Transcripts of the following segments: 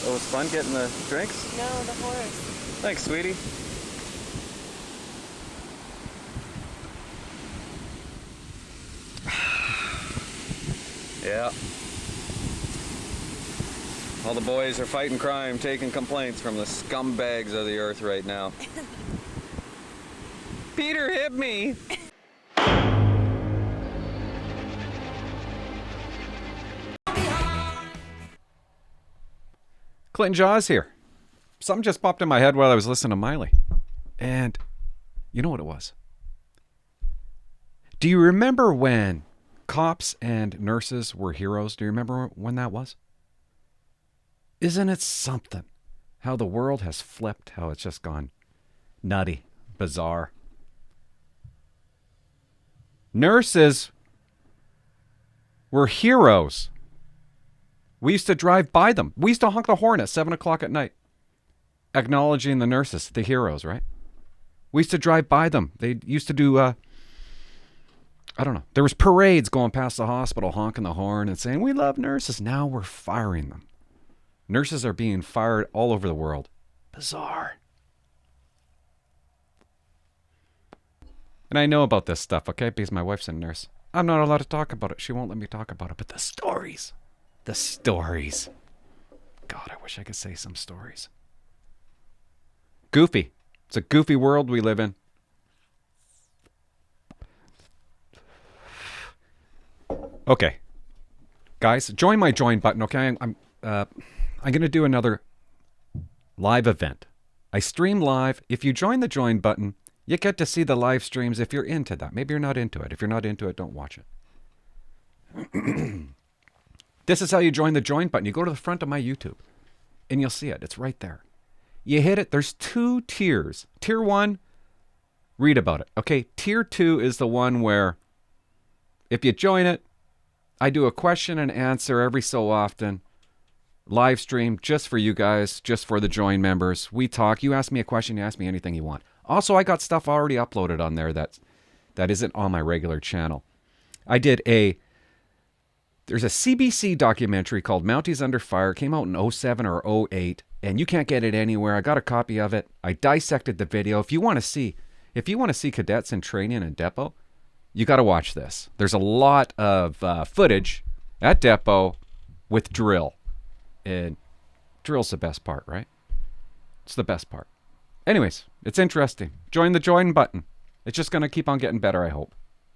Oh, it was fun getting the drinks? No, the horse. Thanks, sweetie. Yeah. All the boys are fighting crime, taking complaints from the scumbags of the earth right now. Peter hit me! Clinton Jaws here. Something just popped in my head while I was listening to Miley. And you know what it was? Do you remember when cops and nurses were heroes? Do you remember when that was? Isn't it something how the world has flipped, how it's just gone nutty, bizarre? Nurses were heroes. We used to drive by them. We used to honk the horn at 7 o'clock at night, acknowledging the nurses, the heroes, right? We used to drive by them. They used to do, I don't know. There was parades going past the hospital, honking the horn and saying, we love nurses. Now we're firing them. Nurses are being fired all over the world. Bizarre. And I know about this stuff, okay? Because my wife's a nurse. I'm not allowed to talk about it. She won't let me talk about it. But the stories. The stories. God, I wish I could say some stories. Goofy. It's a goofy world we live in. Okay. Guys, join my join button, okay? I'm going to do another live event. I stream live. If you join the join button, you get to see the live streams if you're into that. Maybe you're not into it. If you're not into it, don't watch it. This is how you join the join button. You go to the front of my YouTube, and you'll see it. It's right there. You hit it. There's 2 tiers. Tier 1, read about it. Okay, Tier 2 is the one where if you join it, I do a question and answer every so often. Live stream just for you guys, just for the join members. We talk. You ask me a question, you ask me anything you want. Also, I got stuff already uploaded on there that isn't on my regular channel. I did there's a CBC documentary called Mounties Under Fire. It came out in 07 or 08, and you can't get it anywhere. I got a copy of it. I dissected the video. If you want to see cadets in training in depot, you got to watch this. There's a lot of footage at depot with drill. And drill's the best part, right? It's the best part. Anyways, it's interesting. Join the join button. It's just going to keep on getting better, I hope.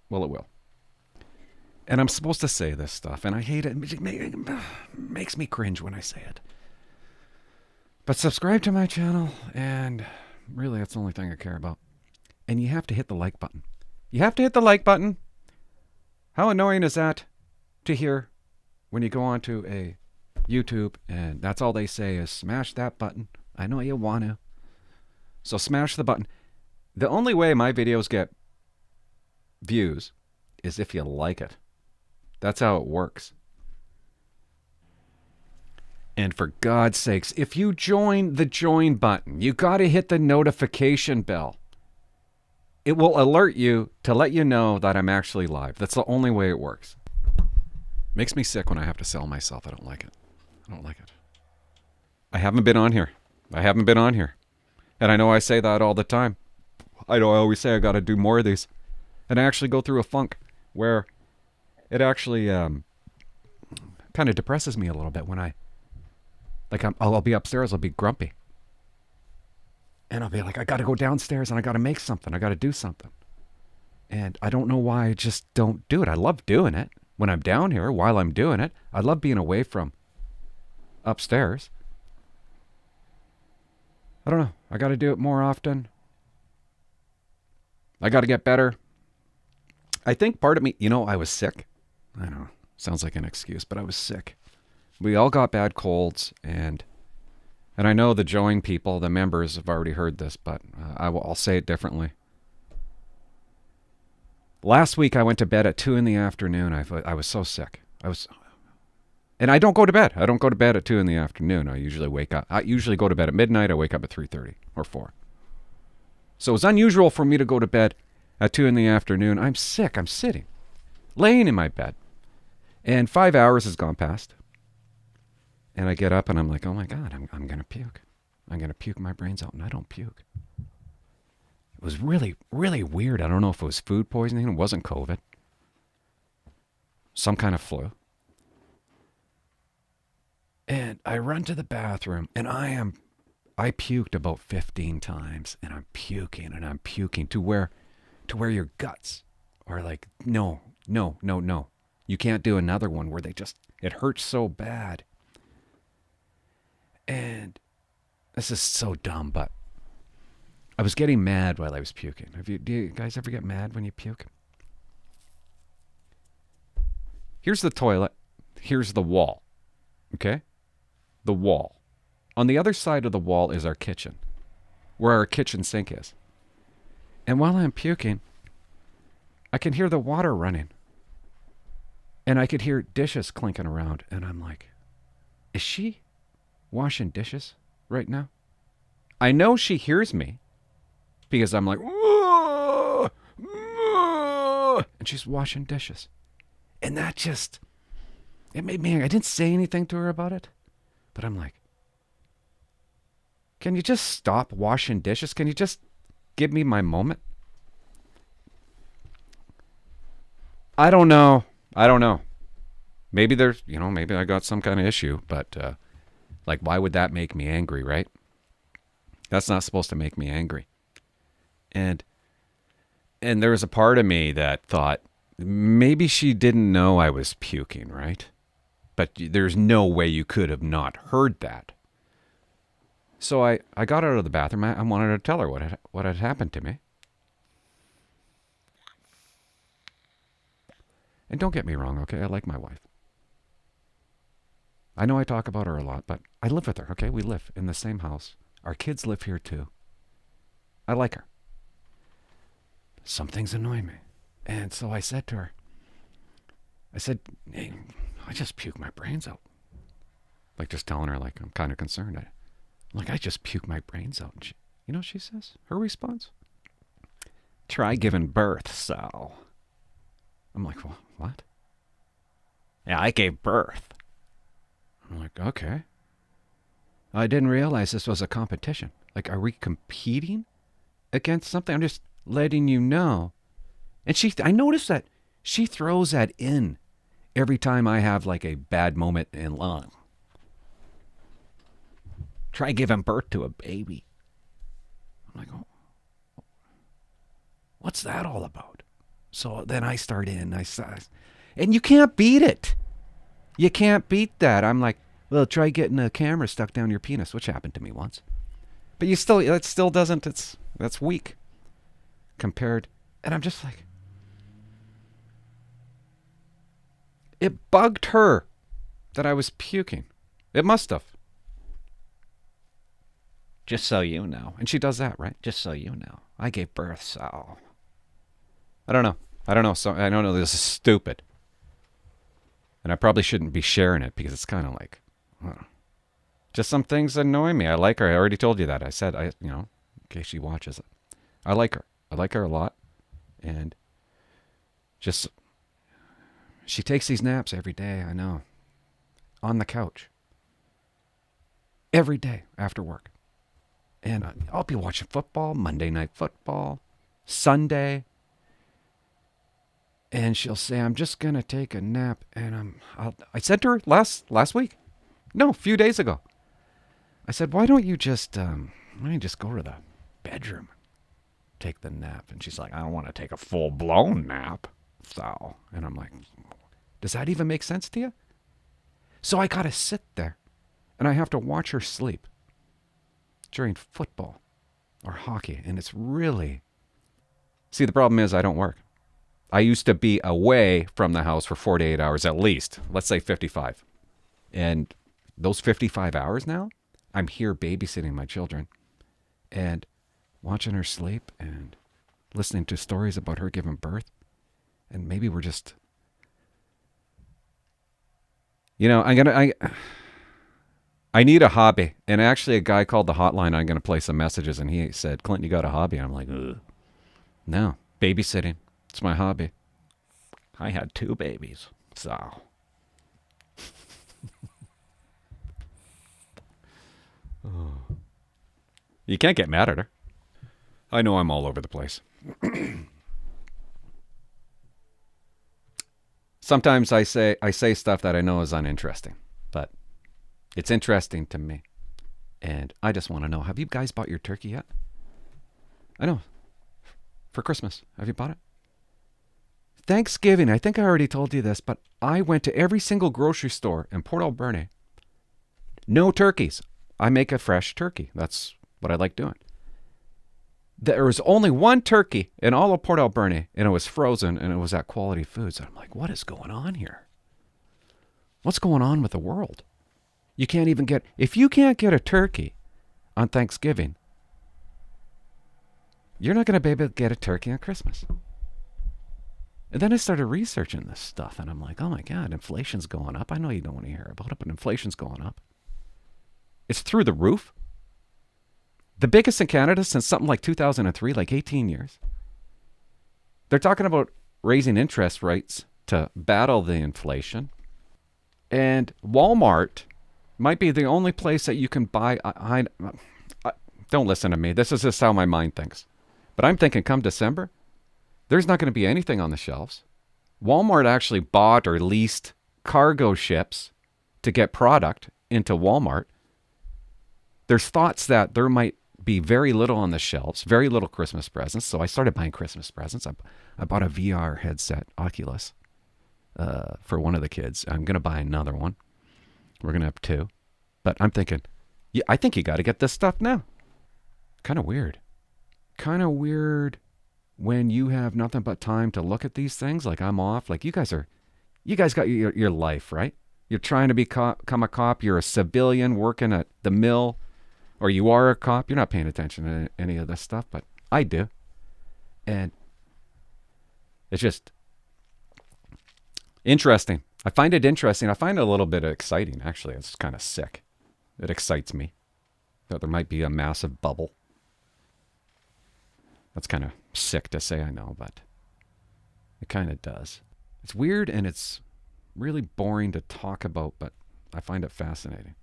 Well, it will. And I'm supposed to say this stuff, and I hate it. It makes me cringe when I say it. But subscribe to my channel, and really, that's the only thing I care about. And you have to hit the like button. You have to hit the like button. How annoying is that to hear when you go onto a YouTube, and that's all they say is smash that button. I know you want to. So smash the button. The only way my videos get views is if you like it. That's how it works. And for God's sakes, if you join the join button, you got to hit the notification bell. It will alert you to let you know that I'm actually live. That's the only way it works. Makes me sick when I have to sell myself. I don't like it. I don't like it. I haven't been on here. And I know I say that all the time. I know I always say I got to do more of these. And I actually go through a funk where it actually kind of depresses me a little bit when I'll be upstairs, I'll be grumpy. And I'll be like, I got to go downstairs and I got to make something. I got to do something. And I don't know why I just don't do it. I love doing it when I'm down here while I'm doing it. I love being away from upstairs. I don't know. I got to do it more often. I got to get better. I think part of me, I was sick. I know, sounds like an excuse, but I was sick. We all got bad colds, and I know the join people, the members, have already heard this, but I'll say it differently. Last week I went to bed at 2 in the afternoon. I was so sick. And I don't go to bed. I don't go to bed at 2 in the afternoon. I usually go to bed at midnight. I wake up at 3:30 or 4. So it's unusual for me to go to bed at 2 in the afternoon. I'm sick. I'm sitting, laying in my bed. And 5 hours has gone past. And I get up and I'm like, oh my God, I'm going to puke. I'm going to puke my brains out, and I don't puke. It was really, really weird. I don't know if it was food poisoning. It wasn't COVID. Some kind of flu. And I run to the bathroom, and I puked about 15 times, and I'm puking to where your guts are like, no. You can't do another one where it hurts so bad. And this is so dumb, but I was getting mad while I was puking. Do you guys ever get mad when you puke? Here's the toilet. Here's the wall. Okay? The wall. On the other side of the wall is our kitchen, where our kitchen sink is. And while I'm puking, I can hear the water running. And I could hear dishes clinking around. And I'm like, is she washing dishes right now? I know she hears me because I'm like, "Whoa, whoa," and she's washing dishes. And that it made me angry. I didn't say anything to her about it, but I'm like, can you just stop washing dishes? Can you just give me my moment? I don't know. Maybe maybe I got some kind of issue, but why would that make me angry, right? That's not supposed to make me angry. And there was a part of me that thought maybe she didn't know I was puking, right? But there's no way you could have not heard that. So I got out of the bathroom. I wanted to tell her what had happened to me. And don't get me wrong, okay? I like my wife. I know I talk about her a lot, but I live with her, okay? We live in the same house. Our kids live here too. I like her. Some things annoy me. And so I said to her, hey, I just puked my brains out. Just telling her, I'm kind of concerned. I just puked my brains out. And she, you know what she says? Her response? Try giving birth, Sal. I'm like, well, what? Yeah, I gave birth. I'm like, okay. I didn't realize this was a competition. Are we competing against something? I'm just letting you know. And I noticed that she throws that in every time I have a bad moment in love. Try giving birth to a baby. I'm like, oh, what's that all about? So then I start in. And you can't beat it. You can't beat that. I'm like, well, try getting a camera stuck down your penis, which happened to me once. But that still doesn't, that's weak compared. And I'm just like, it bugged her that I was puking. It must have. Just so you know. And she does that, right? Just so you know. I gave birth, Sal. I don't know. So I don't know. This is stupid. And I probably shouldn't be sharing it because it's kind of just some things annoy me. I like her. I already told you that. I said, in case she watches it. I like her. I like her a lot. And she takes these naps every day, I know. On the couch. Every day after work. And I'll be watching football, Monday Night Football, Sunday. And she'll say, I'm just going to take a nap. And I said to her last week. No, a few days ago. I said, why don't you just go to the bedroom, take the nap? And she's like, I don't want to take a full-blown nap, Sal. And I'm like, does that even make sense to you? So I got to sit there, and I have to watch her sleep during football or hockey. And it's really... See, the problem is I don't work. I used to be away from the house for 48 hours at least. Let's say 55. And those 55 hours now, I'm here babysitting my children and watching her sleep and listening to stories about her giving birth. And maybe we're just... I need a hobby. And actually a guy called the hotline. I'm going to play some messages. And he said, Clinton, you got a hobby? I'm like, ugh. No, babysitting. It's my hobby. I had 2 babies, so. You can't get mad at her. I know I'm all over the place. Sometimes I say stuff that I know is uninteresting, but it's interesting to me. And I just want to know, have you guys bought your turkey yet? I know. For Christmas. Have you bought it? Thanksgiving, I think I already told you this, but I went to every single grocery store in Port Alberni. No turkeys. I make a fresh turkey. That's what I like doing. There was only one turkey in all of Port Alberni, and it was frozen, and it was at Quality Foods. And I'm like, what is going on here? What's going on with the world? You can't even get, if you can't get a turkey on Thanksgiving, you're not going to be able to get a turkey on Christmas. And then I started researching this stuff, and I'm like, oh my God, inflation's going up. I know you don't want to hear about it, but inflation's going up. It's through the roof. The biggest in Canada since something like 2003, like 18 years. They're talking about raising interest rates to battle the inflation. And Walmart might be the only place that you can buy. Don't listen to me. This is just how my mind thinks. But I'm thinking come December, there's not going to be anything on the shelves. Walmart actually bought or leased cargo ships to get product into Walmart. There's thoughts that there might be very little on the shelves, very little Christmas presents. So I started buying Christmas presents. I bought a VR headset, Oculus, for one of the kids. I'm going to buy another one. We're going to have two. But I'm thinking, yeah, I think you got to get this stuff now. Kind of weird. Kind of weird when you have nothing but time to look at these things. Like I'm off. Like you guys got your life, right? You're trying to become a cop. You're a civilian working at the mill. Or you are a cop, you're not paying attention to any of this stuff, but I do. And it's just interesting. I find it interesting. I find it a little bit exciting, actually. It's kind of sick. It excites me that there might be a massive bubble. That's kind of sick to say, I know, but it kind of does. It's weird and it's really boring to talk about, but I find it fascinating.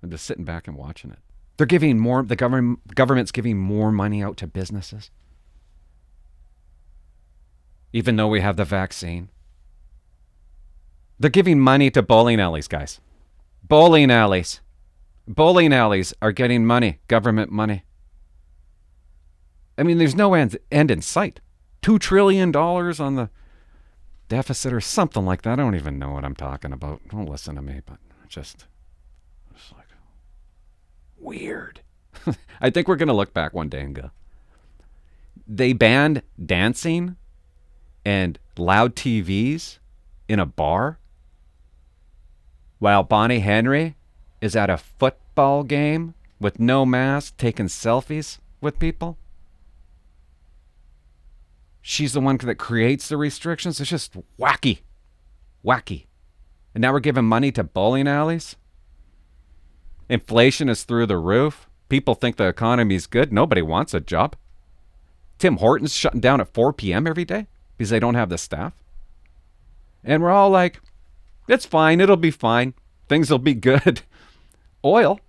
I'm just sitting back and watching it. They're giving more, the government's giving more money out to businesses. Even though we have the vaccine. They're giving money to bowling alleys, guys. Bowling alleys. Bowling alleys are getting money, government money. I mean, there's no end in sight. $2 trillion on the deficit or something like that. I don't even know what I'm talking about. Don't listen to me, but just like, weird. I think we're going to look back one day and go, they banned dancing and loud TVs in a bar while Bonnie Henry is at a football game with no mask taking selfies with people. She's the one that creates the restrictions. It's just wacky. Wacky. And now we're giving money to bowling alleys. Inflation is through the roof. People think the economy is good. Nobody wants a job. Tim Hortons shutting down at 4 p.m. every day because they don't have the staff. And we're all like, it's fine. It'll be fine. Things will be good. Oil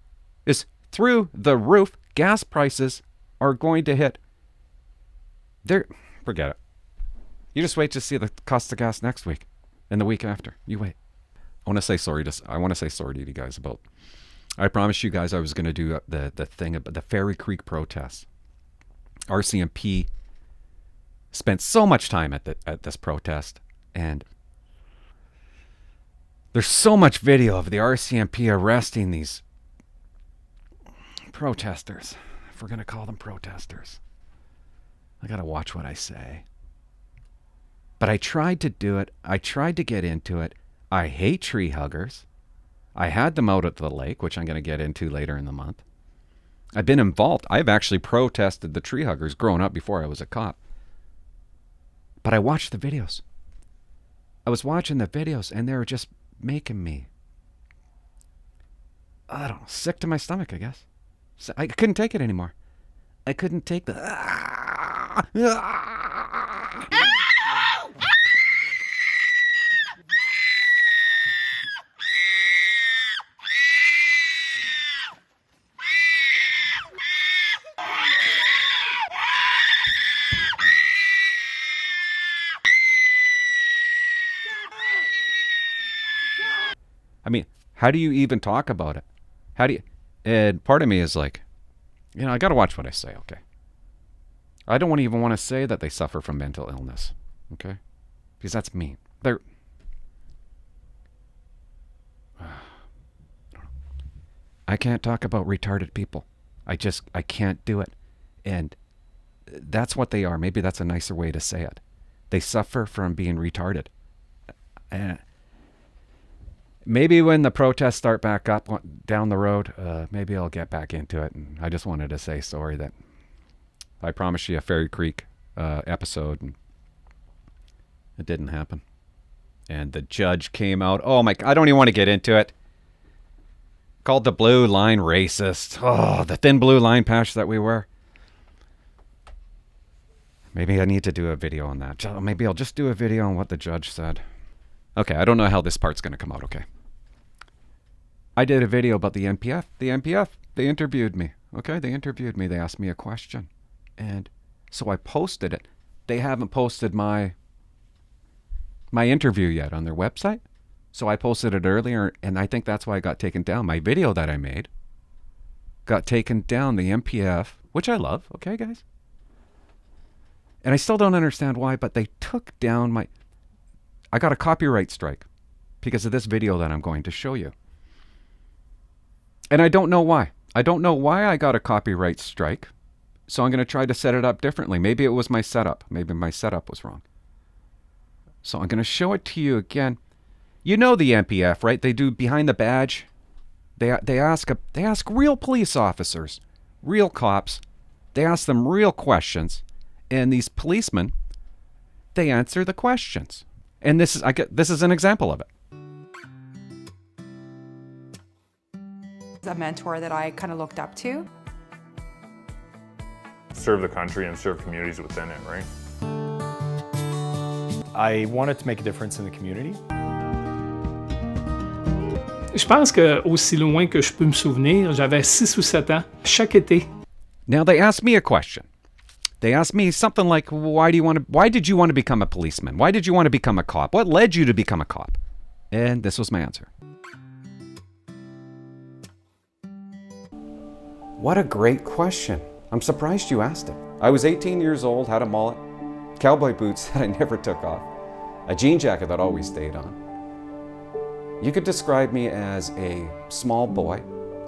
is through the roof. Gas prices are going to hit. Forget it. You just wait to see the cost of gas next week and the week after. You wait. I want to say sorry to you guys about. I promised you guys I was going to do the thing about the Fairy Creek protests. RCMP spent so much time at this protest, and there's so much video of the RCMP arresting these protesters. If we're going to call them protesters. I got to watch what I say. But I tried to do it. I tried to get into it. I hate tree huggers. I had them out at the lake, which I'm going to get into later in the month. I've been involved. I've actually protested the tree huggers growing up before I was a cop. But I watched the videos. I was watching the videos, and they were just making me, I don't know, sick to my stomach, I guess. I couldn't take it anymore. I couldn't take the... How do you even talk about it? And part of me is like, I got to watch what I say, okay? I don't even want to say that they suffer from mental illness, okay? Because that's mean. I can't talk about retarded people. I can't do it. And that's what they are. Maybe that's a nicer way to say it. They suffer from being retarded. And maybe when the protests start back up down the road, maybe I'll get back into it. And I just wanted to say sorry that I promised you a Fairy Creek episode, and it didn't happen. And the judge came out. Oh my! I don't even want to get into it. Called the blue line racist. Oh, the thin blue line patch that we wear. Maybe I need to do a video on that. Maybe I'll just do a video on what the judge said. Okay, I don't know how this part's going to come out, okay? I did a video about the NPF. The NPF, they interviewed me. Okay, they interviewed me. They asked me a question. And so I posted it. They haven't posted my interview yet on their website. So I posted it earlier, and I think that's why it got taken down. My video that I made got taken down, the MPF, which I love, okay, guys? And I still don't understand why, but they took down I got a copyright strike because of this video that I'm going to show you. And I don't know why. I don't know why I got a copyright strike, so I'm going to try to set it up differently. Maybe it was my setup. Maybe my setup was wrong. So I'm going to show it to you again. You know the MPF, right? They do behind the badge. They ask real police officers, real cops. They ask them real questions, and these policemen, they answer the questions. And this is an example of it. A mentor that I kind of looked up to. Serve the country and serve communities within it, right? I wanted to make a difference in the community. Je pense que aussi loin que je peux me souvenir, j'avais 6 ou 7 ans, chaque été. Now they asked me a question. They asked me something like, why did you want to become a policeman? Why did you want to become a cop? What led you to become a cop? And this was my answer. What a great question. I'm surprised you asked it. I was 18 years old, had a mullet, cowboy boots that I never took off, a jean jacket that always stayed on. You could describe me as a small boy,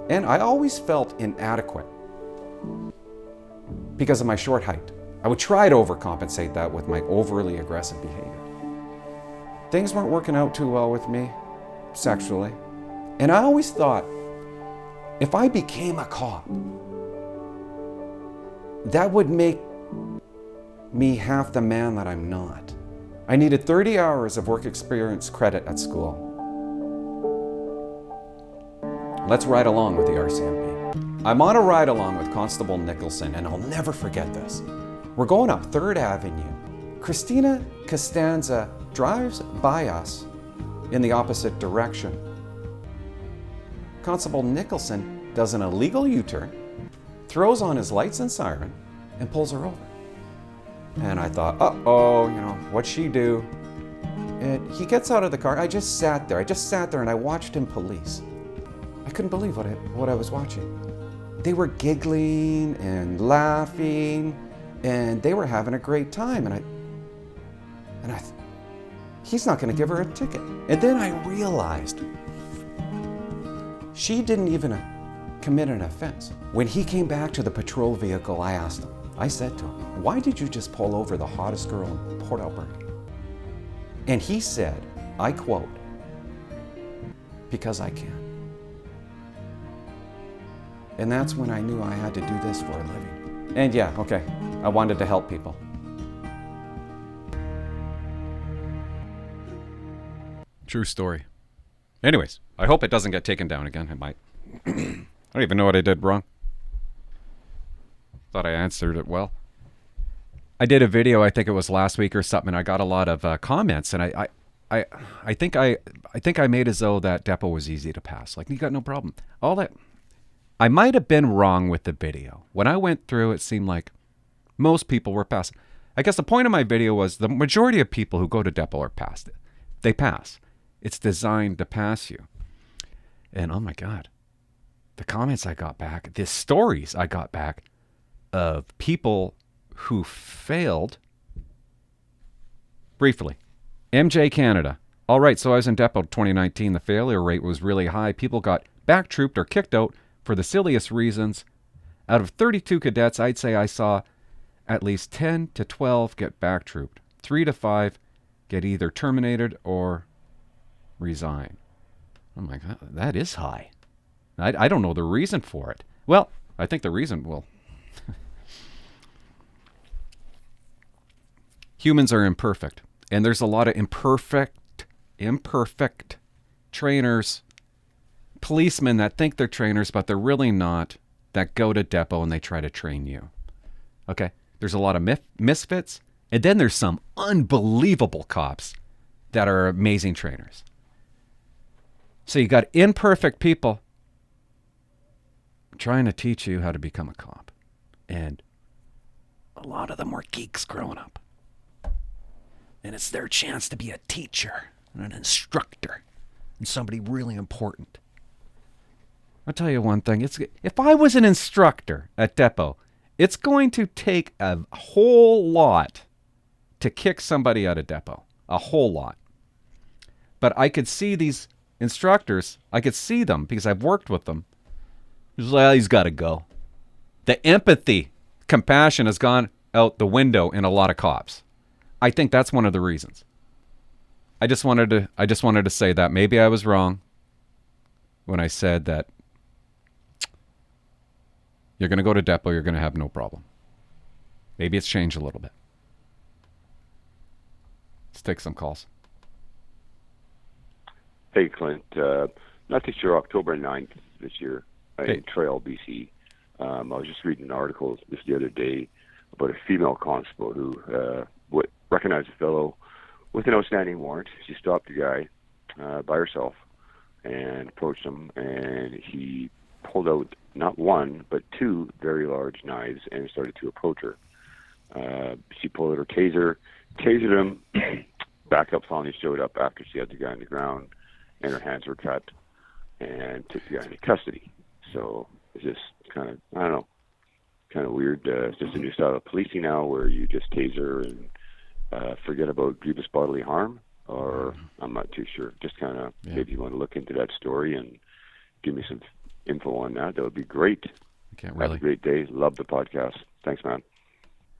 and I always felt inadequate because of my short height. I would try to overcompensate that with my overly aggressive behavior. Things weren't working out too well with me sexually, and I always thought if I became a cop, that would make me half the man that I'm not. I needed 30 hours of work experience credit at school. Let's ride along with the RCMP. I'm on a ride along with Constable Nicholson, and I'll never forget this. We're going up 3rd Avenue. Christina Costanza drives by us in the opposite direction. Constable Nicholson does an illegal U-turn, throws on his lights and siren, and pulls her over. And I thought, uh-oh, what'd she do? And he gets out of the car. I just sat there and I watched him police. I couldn't believe what I was watching. They were giggling and laughing, and they were having a great time. And I he's not going to give her a ticket. And then I realized she didn't even commit an offense. When he came back to the patrol vehicle, I asked him, I said to him, why did you just pull over the hottest girl in Port Alberta? And he said, I quote, because I can. And that's when I knew I had to do this for a living. And yeah, okay, I wanted to help people. True story. Anyways, I hope it doesn't get taken down again. It might. I don't even know what I did wrong. Thought I answered it well. I did a video, I think it was last week or something, and I got a lot of comments, and I think I made as though that depot was easy to pass. Like, you got no problem. I might have been wrong with the video. When I went through, it seemed like most people were passing. I guess the point of my video was the majority of people who go to depot are passed. They pass. It's designed to pass you. And oh my God, the comments I got back, the stories I got back of people who failed. Briefly, MJ Canada. All right, so I was in Depot 2019. The failure rate was really high. People got backtrooped or kicked out for the silliest reasons. Out of 32 cadets, I'd say I saw at least 10 to 12 get backtrooped. 3 to 5 get either terminated or resign. Oh my God, that is high. I don't know the reason for it. Well, I think the reason, humans are imperfect. And there's a lot of imperfect trainers, policemen that think they're trainers, but they're really not, that go to Depot and they try to train you. Okay? There's a lot of misfits. And then there's some unbelievable cops that are amazing trainers. So you got imperfect people trying to teach you how to become a cop. And a lot of them were geeks growing up. And it's their chance to be a teacher and an instructor and somebody really important. I'll tell you one thing. If I was an instructor at Depot, it's going to take a whole lot to kick somebody out of Depot. A whole lot. But I could see these instructors, I could see them because I've worked with them. Well, he's got to go. The empathy, compassion has gone out the window in a lot of cops. I think that's one of the reasons. I just wanted to say that. Maybe I was wrong when I said that you're going to go to Depot, you're going to have no problem. Maybe it's changed a little bit. Let's take some calls. Hey, Clint. Not this year, October 9th this year in Trail, BC. I was just reading an article just the other day about a female constable who recognized a fellow with an outstanding warrant. She stopped the guy by herself and approached him, and he pulled out not one, but two very large knives and started to approach her. She pulled out her tasered him. Backup finally showed up after she had the guy on the ground, and her hands were cut, and took the guy into custody. So it's just kind of, I don't know, kind of weird. It's just a new style of policing now where you just taser and forget about grievous bodily harm, or I'm not too sure. Just kind of, maybe you want to look into that story and give me some info on that. That would be great. I can't really. Have a great day. Love the podcast. Thanks, man.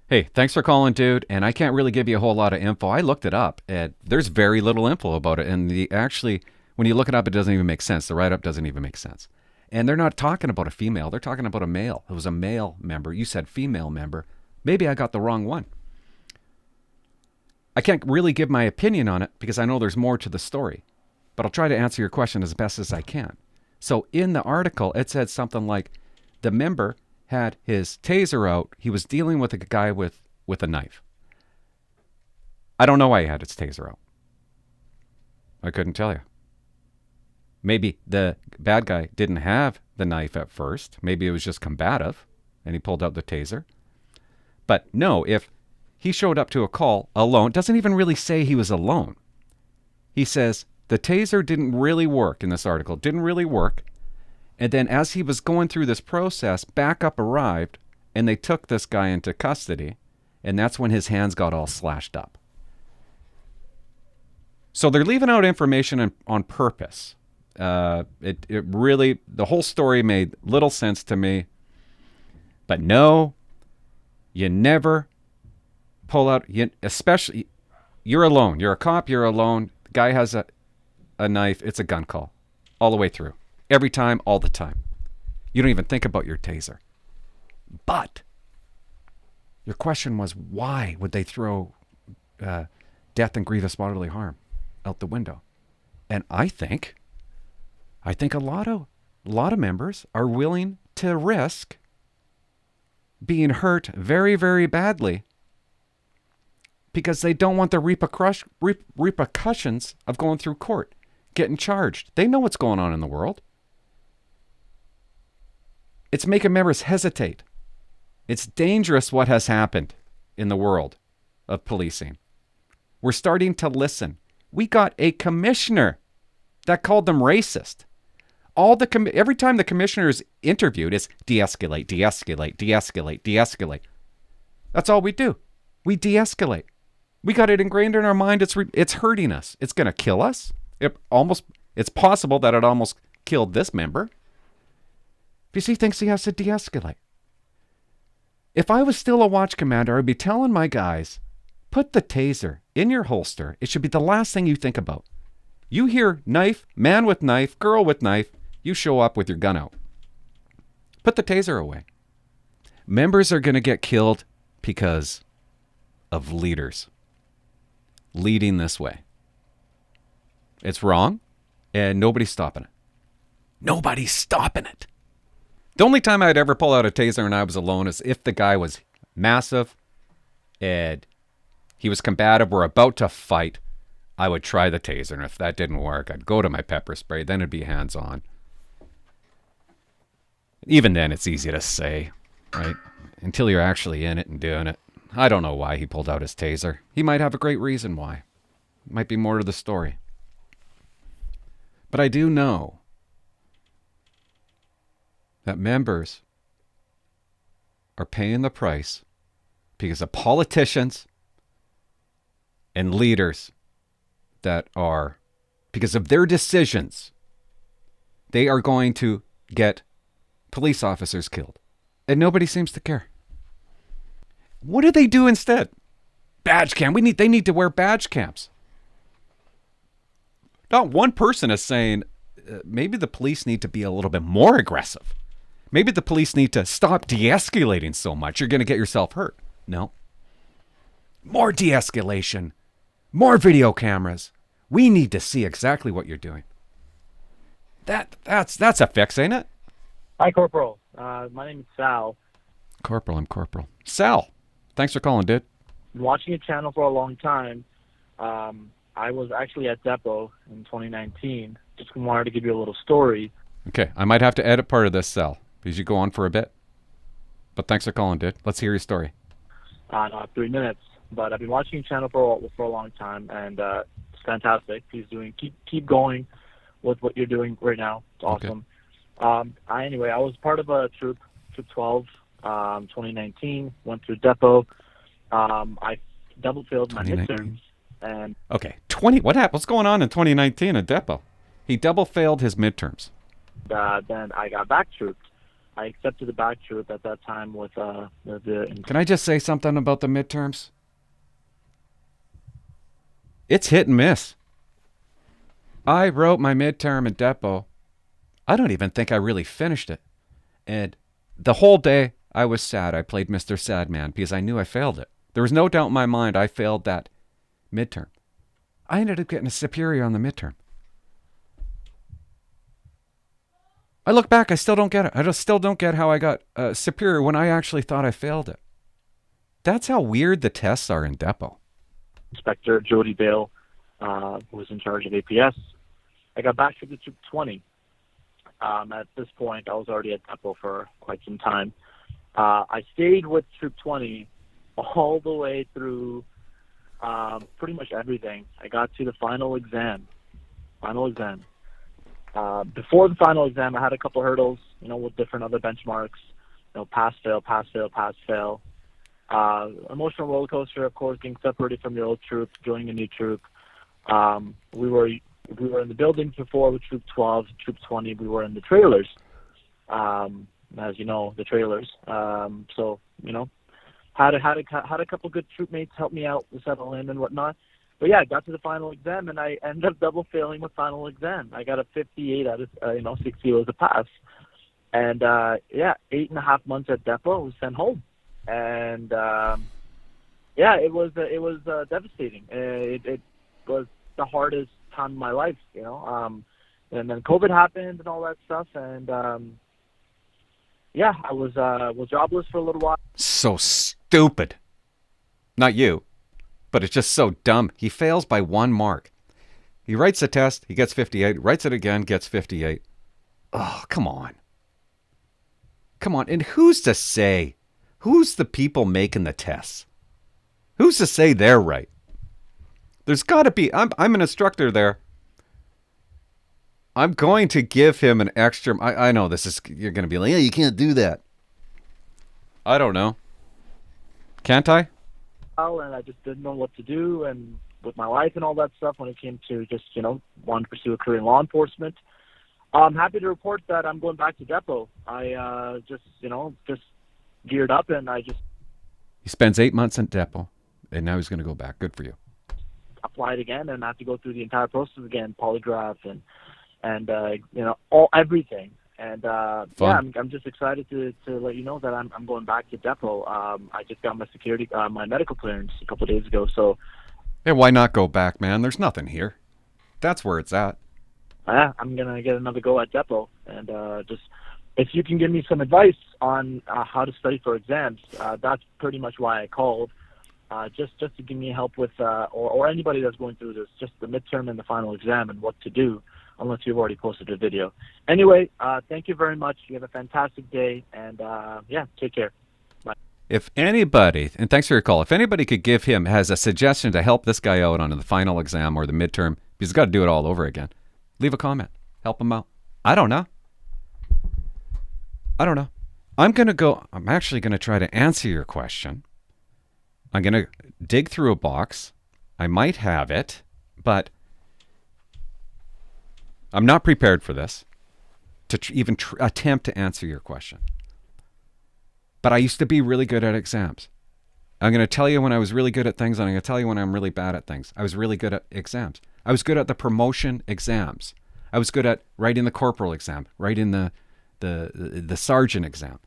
Hey, thanks for calling, dude. And I can't really give you a whole lot of info. I looked it up, and there's very little info about it. And when you look it up, it doesn't even make sense. The write-up doesn't even make sense. And they're not talking about a female. They're talking about a male. It was a male member. You said female member. Maybe I got the wrong one. I can't really give my opinion on it because I know there's more to the story. But I'll try to answer your question as best as I can. So in the article, it said something like the member had his taser out. He was dealing with a guy with a knife. I don't know why he had his taser out. I couldn't tell you. Maybe the bad guy didn't have the knife at first. Maybe it was just combative, and he pulled out the taser. But no, if he showed up to a call alone, doesn't even really say he was alone. He says the taser didn't really work in this article, didn't really work. And then as he was going through this process, backup arrived, and they took this guy into custody, and that's when his hands got all slashed up. So they're leaving out information on purpose. It really, the whole story made little sense to me. But no, you never pull out, especially, you're alone. You're a cop, you're alone. The guy has a knife. It's a gun call all the way through. Every time, all the time. You don't even think about your taser. But your question was, why would they throw death and grievous bodily harm out the window? And I think a lot of members are willing to risk being hurt very, very badly because they don't want the repercussions of going through court, getting charged. They know what's going on in the world. It's making members hesitate. It's dangerous what has happened in the world of policing. We're starting to listen. We got a commissioner that called them racist. Every time the commissioner is interviewed, it's de-escalate, de-escalate, de-escalate, de-escalate. That's all we do. We de-escalate. We got it ingrained in our mind. It's hurting us. It's going to kill us. It's possible that it almost killed this member because he thinks he has to de-escalate. If I was still a watch commander, I'd be telling my guys, put the taser in your holster. It should be the last thing you think about. You hear knife, man with knife, girl with knife, you show up with your gun out. Put the taser away. Members are going to get killed because of leaders leading this way. It's wrong, and nobody's stopping it. Nobody's stopping it. The only time I'd ever pull out a taser and I was alone is if the guy was massive and he was combative, we're about to fight, I would try the taser. And if that didn't work, I'd go to my pepper spray. Then it'd be hands-on. Even then, it's easy to say, right? Until you're actually in it and doing it. I don't know why he pulled out his taser. He might have a great reason why. Might be more to the story. But I do know that members are paying the price because of politicians and leaders that are, because of their decisions, they are going to get police officers killed. And nobody seems to care. What do they do instead? Badge cam. They need to wear badge cams. Not one person is saying maybe the police need to be a little bit more aggressive. Maybe the police need to stop de-escalating so much. You're going to get yourself hurt. No. More de-escalation. More video cameras. We need to see exactly what you're doing. That's a fix, ain't it? Hi, Corporal. My name is Sal. Corporal, I'm Corporal. Sal, thanks for calling, dude. Been watching your channel for a long time. I was actually at Depot in 2019. Just wanted to give you a little story. Okay, I might have to edit part of this, Sal, because you go on for a bit. But thanks for calling, dude. Let's hear your story. Not 3 minutes, but I've been watching your channel for a long time, and it's fantastic. Keep going with what you're doing right now. It's awesome. Okay. I was part of a troop 12, 2019. Went through Depot. I double failed my midterms. And okay, what happened? What's going on in 2019 at Depot? He double failed his midterms. Then I got back trooped. I accepted the back troop at that time with the. Can I just say something about the midterms? It's hit and miss. I wrote my midterm at Depot. I don't even think I really finished it. And the whole day I was sad. I played Mr. Sadman because I knew I failed it. There was no doubt in my mind I failed that midterm. I ended up getting a superior on the midterm. I look back, I still don't get it. I still don't get how I got superior when I actually thought I failed it. That's how weird the tests are in Depot. Inspector Jody Bale, who was in charge of APS. I got back to the Troop 20. At this point, I was already at Depot for quite some time. I stayed with Troop 20 all the way through pretty much everything. I got to the final exam. Before the final exam, I had a couple hurdles, with different other benchmarks. Pass, fail, pass, fail, pass, fail. Emotional roller coaster, of course, getting separated from your old troop, joining a new troop. We were in the buildings before with Troop 12, Troop 20. We were in the trailers, as you know, the trailers. Had a couple good troop mates help me out to settle in and whatnot. But yeah, I got to the final exam and I ended up double failing with final exam. I got a 58 out of 60 was a pass. And 8.5 months at Depot, I was sent home. And it was devastating. It was the hardest time of my life, And then COVID happened and all that stuff, and I was jobless for a little while. So stupid. Not you, but it's just so dumb. He fails by 1 mark. He writes a test, he gets 58. Writes it again, gets 58. Oh, come on. Come on. And who's to say? Who's the people making the tests? Who's to say they're right? There's got to be. I'm an instructor there. I'm going to give him an extra. I know this is. You're going to be like, yeah, you can't do that. I don't know. Can't I? And I just didn't know what to do, and with my life and all that stuff when it came to just, wanting to pursue a career in law enforcement. I'm happy to report that I'm going back to depot. I just geared up, and He spends 8 months in depot, and now he's going to go back. Good for you. applied again and have to go through the entire process again, polygraph and everything. And I'm just excited to let you know that I'm going back to depot. I just got my medical clearance a couple of days ago. So, Hey, why not go back, man? There's nothing here. That's where it's at. I'm gonna get another go at depot. And just if you can give me some advice on how to study for exams, that's pretty much why I called. Just to give me help with, or anybody that's going through this, just the midterm and the final exam and what to do. Unless you've already posted a video. Anyway, thank you very much. You have a fantastic day, and take care. Bye. If anybody, and thanks for your call, if anybody has a suggestion to help this guy out on the final exam or the midterm, because he's got to do it all over again, leave a comment. Help him out. I don't know. I'm actually going to try to answer your question. I'm going to dig through a box. I might have it, but I'm not prepared for this to even attempt to answer your question. But I used to be really good at exams. I'm going to tell you when I was really good at things, and I'm going to tell you when I'm really bad at things. I was really good at exams. I was good at the promotion exams. I was good at writing the corporal exam, writing the sergeant exam.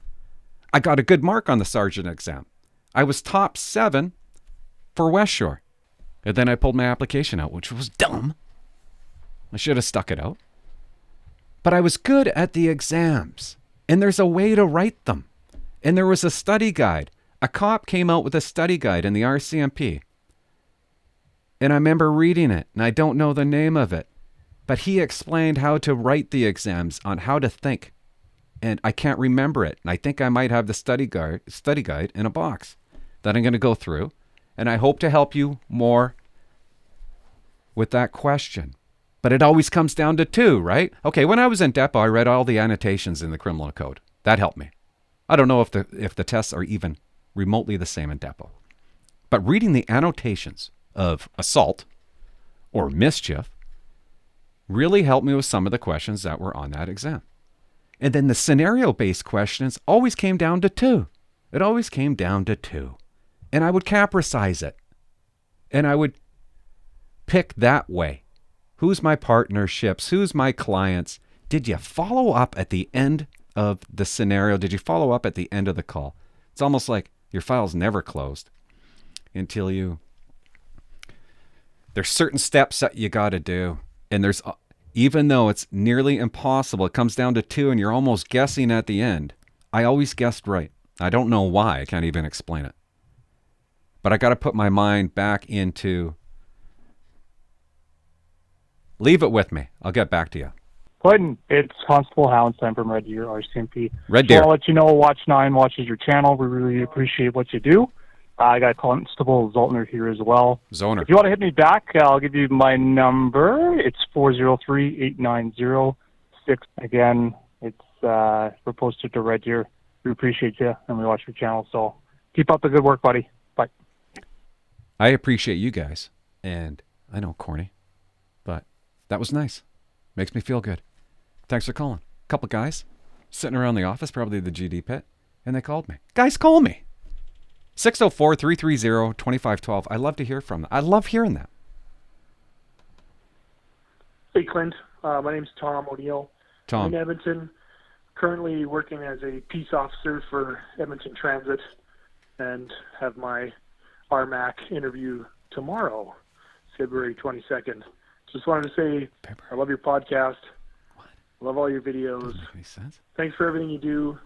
I got a good mark on the sergeant exam. I was top 7 for West Shore. And then I pulled my application out, which was dumb. I should have stuck it out. But I was good at the exams. And there's a way to write them. And there was a study guide. A cop came out with a study guide in the RCMP. And I remember reading it, and I don't know the name of it. But he explained how to write the exams, on how to think. And I can't remember it. And I think I might have the study guide in a box that I'm going to go through. And I hope to help you more with that question. But it always comes down to 2, right? Okay, when I was in depot, I read all the annotations in the criminal code. That helped me. I don't know if the tests are even remotely the same in depot. But reading the annotations of assault or mischief really helped me with some of the questions that were on that exam. And then the scenario-based questions always came down to 2. It always came down to 2. And I would capricize it. And I would pick that way. Who's my partnerships? Who's my clients? Did you follow up at the end of the scenario? Did you follow up at the end of the call? It's almost like your file's never closed until there's certain steps that you got to do. And even though it's nearly impossible, it comes down to 2 and you're almost guessing at the end. I always guessed right. I don't know why. I can't even explain it. But I got to put my mind back into... Leave it with me. I'll get back to you. Clayton, it's Constable Howard. I'm from Red Deer RCMP. Red Deer. So I'll let you know, Watch 9 watches your channel. We really appreciate what you do. I got Constable Zoltner here as well. Zoner. If you want to hit me back, I'll give you my number. It's 403-890-6. Again, we're posted to Red Deer. We appreciate you, and we watch your channel. So keep up the good work, buddy. Bye. I appreciate you guys. And I know, corny, but that was nice. Makes me feel good. Thanks for calling. A couple guys sitting around the office, probably the GD pit, and they called me. Guys, call me. 604-330-2512. I love to hear from them. I love hearing that. Hey, Clint. My name's Tom O'Neill. Tom. I'm in Edmonton, currently working as a peace officer for Edmonton Transit, and have my RMAQ interview tomorrow, February 22nd. Just wanted to say I love your podcast. What? I love all your videos. Doesn't make any sense. Thanks for everything you do.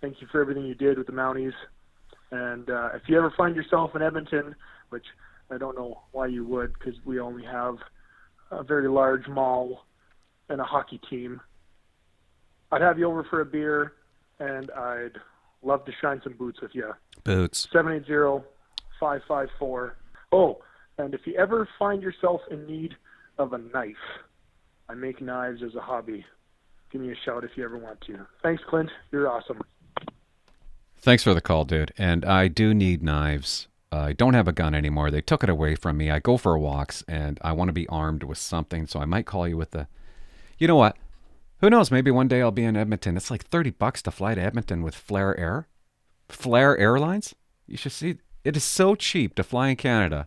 Thank you for everything you did with the Mounties. And if you ever find yourself in Edmonton, which I don't know why you would, because we only have a very large mall and a hockey team, I'd have you over for a beer, and I'd love to shine some boots with you. Boots. 780-554. Oh, and if you ever find yourself in need of a knife, I make knives as a hobby. Give me a shout if you ever want to. Thanks, Clint. You're awesome. Thanks for the call, dude. And I do need knives. I don't have a gun anymore. They took it away from me. I go for walks, and I want to be armed with something, so I might call you with the... You know what? Who knows? Maybe one day I'll be in Edmonton. It's like $30 to fly to Edmonton with Flair Air. Flair Airlines? You should see. It is so cheap to fly in Canada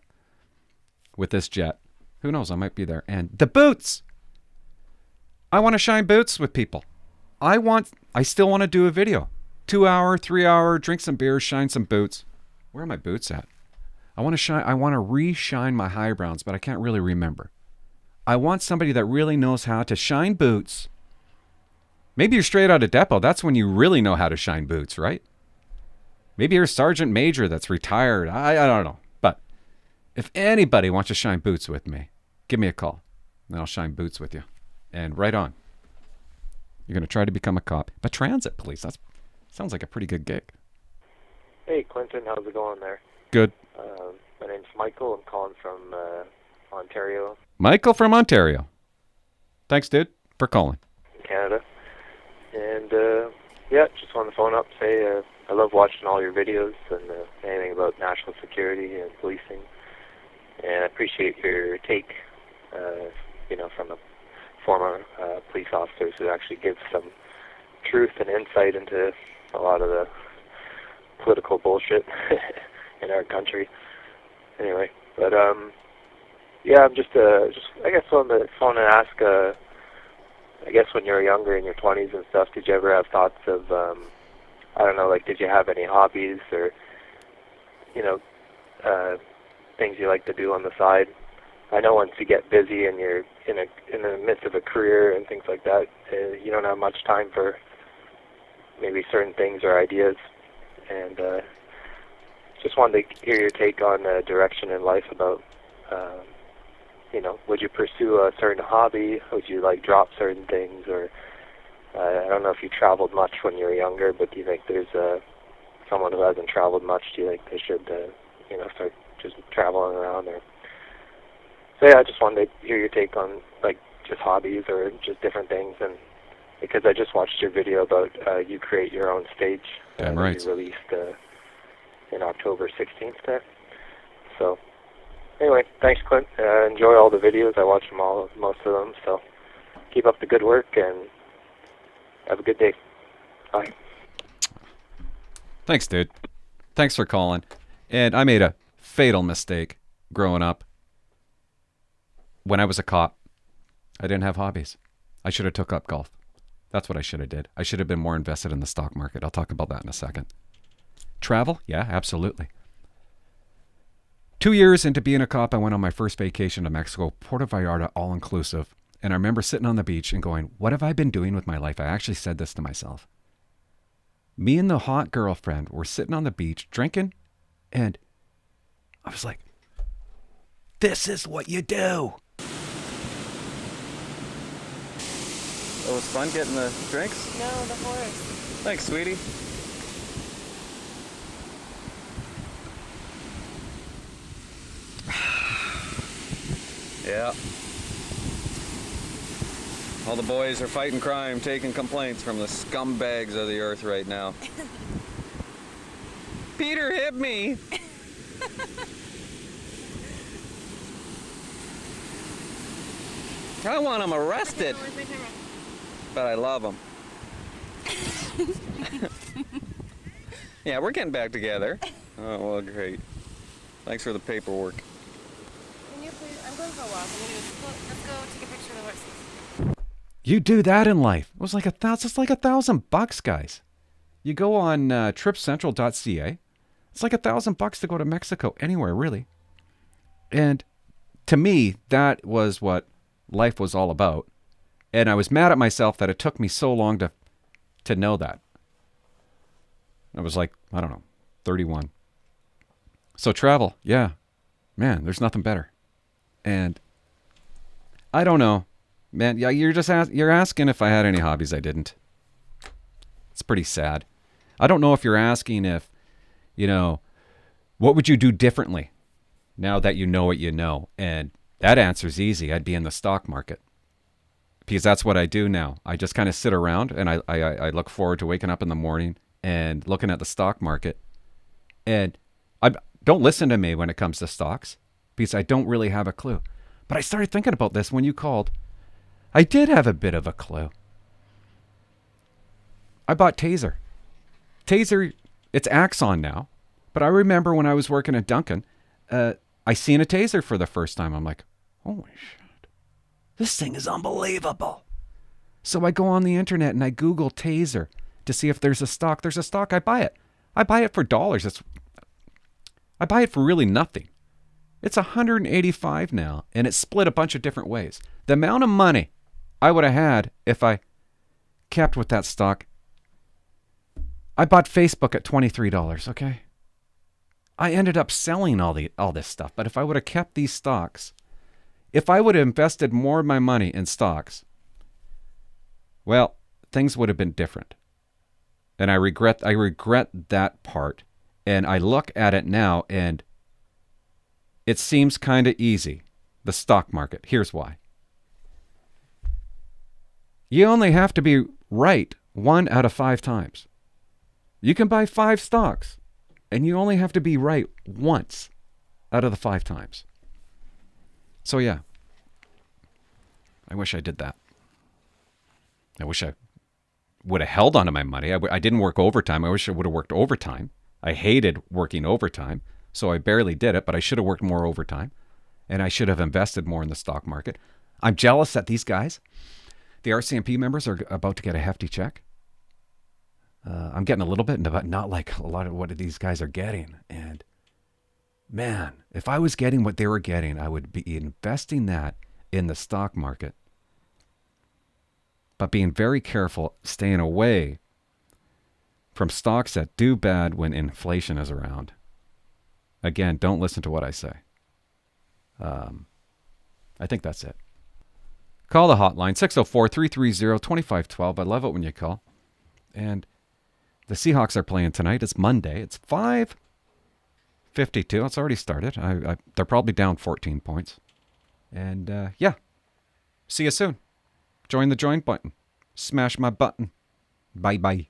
with this jet. Who knows? I might be there. And the boots! I want to shine boots with people. I still want to do a video. 2 hour, 3 hour, drink some beer, shine some boots. Where are my boots at? I want to re-shine my high browns, but I can't really remember. I want somebody that really knows how to shine boots. Maybe you're straight out of depot. That's when you really know how to shine boots, right? Maybe you're a sergeant major that's retired. I don't know. But if anybody wants to shine boots with me, give me a call. And I'll shine boots with you. And right on. You're going to try to become a cop. But transit police, that sounds like a pretty good gig. Hey, Clinton, how's it going there? Good. My name's Michael. I'm calling from Ontario, Michael from Ontario. Thanks, dude, for calling. Canada. And, yeah, just wanted to phone up and say I love watching all your videos and anything about national security and policing. And I appreciate your take, from a former police officer who actually gives some truth and insight into a lot of the political bullshit in our country. Anyway, but yeah, I'm just I guess on the phone and ask. I guess when you were younger in your 20s and stuff, did you ever have thoughts of I don't know, like did you have any hobbies or things you like to do on the side? I know once you get busy and you're in the midst of a career and things like that, you don't have much time for maybe certain things or ideas. And just wanted to hear your take on direction in life about, would you pursue a certain hobby? Would you drop certain things? Or I don't know if you traveled much when you were younger, but do you think there's someone who hasn't traveled much? Do you think they should, start just traveling around? Or so yeah, I just wanted to hear your take on just hobbies or just different things. And because I just watched your video about you create your own stage. Damn right. You released in October 16th there. So, anyway, thanks, Clint. Enjoy all the videos. I watch them all, most of them. So, keep up the good work and have a good day. Bye. Thanks, dude. Thanks for calling. And I made a fatal mistake growing up. When I was a cop, I didn't have hobbies. I should have took up golf. That's what I should have did. I should have been more invested in the stock market. I'll talk about that in a second. Travel? Yeah, absolutely. 2 years into being a cop, I went on my first vacation to Mexico, Puerto Vallarta, all-inclusive. And I remember sitting on the beach and going, what have I been doing with my life? I actually said this to myself. Me and the hot girlfriend were sitting on the beach drinking, and I was like, this is what you do. It was fun getting the drinks? No, the horse. Thanks, sweetie. Yeah. All the boys are fighting crime, taking complaints from the scumbags of the earth right now. Peter hit me! I want him arrested. But I love him. Yeah, we're getting back together. Oh, well, great. Thanks for the paperwork. Can you please? I'm going for a walk. Let's go take a picture of the horses. You do that in life. It was like it's like $1,000, guys. You go on tripcentral.ca. It's like $1,000 to go to Mexico, anywhere really. And to me, that was what life was all about. And I was mad at myself that it took me so long to know that. I was like, I don't know, 31. So travel, yeah. Man, there's nothing better. And I don't know. Man, yeah, you're asking if I had any hobbies. I didn't. It's pretty sad. I don't know if you're asking if, what would you do differently now that you know what you know? And that answer's easy. I'd be in the stock market. because that's what I do now. I just kind of sit around and I look forward to waking up in the morning and looking at the stock market. And don't listen to me when it comes to stocks because I don't really have a clue. But I started thinking about this when you called. I did have a bit of a clue. I bought Taser. Taser, it's Axon now. But I remember when I was working at Duncan, I seen a Taser for the first time. I'm like, holy shit. This thing is unbelievable. So I go on the internet and I Google Taser to see if there's a stock. There's a stock, I buy it. I buy it for dollars. I buy it for really nothing. It's 185 now, and it's split a bunch of different ways. The amount of money I would have had if I kept with that stock. I bought Facebook at $23, okay? I ended up selling all this stuff, but if I would have kept these stocks, if I would have invested more of my money in stocks, well, things would have been different. And I regret that part. And I look at it now and it seems kind of easy, the stock market. Here's why. You only have to be right 1 out of 5 times. You can buy 5 stocks and you only have to be right once out of the 5 times. So yeah, I wish I did that. I wish I would have held on to my money. I didn't work overtime. I wish I would have worked overtime. I hated working overtime, so I barely did it, but I should have worked more overtime, and I should have invested more in the stock market. I'm jealous that these guys, the RCMP members, are about to get a hefty check. I'm getting a little bit, but not like a lot of what these guys are getting. And man, if I was getting what they were getting, I would be investing that in the stock market. But being very careful, staying away from stocks that do bad when inflation is around. Again, don't listen to what I say. I think that's it. Call the hotline, 604-330-2512. I love it when you call. And the Seahawks are playing tonight. It's Monday. It's 5:52. It's already started. They're probably down 14 points. And yeah, see you soon. Join the join button. Smash my button. Bye-bye.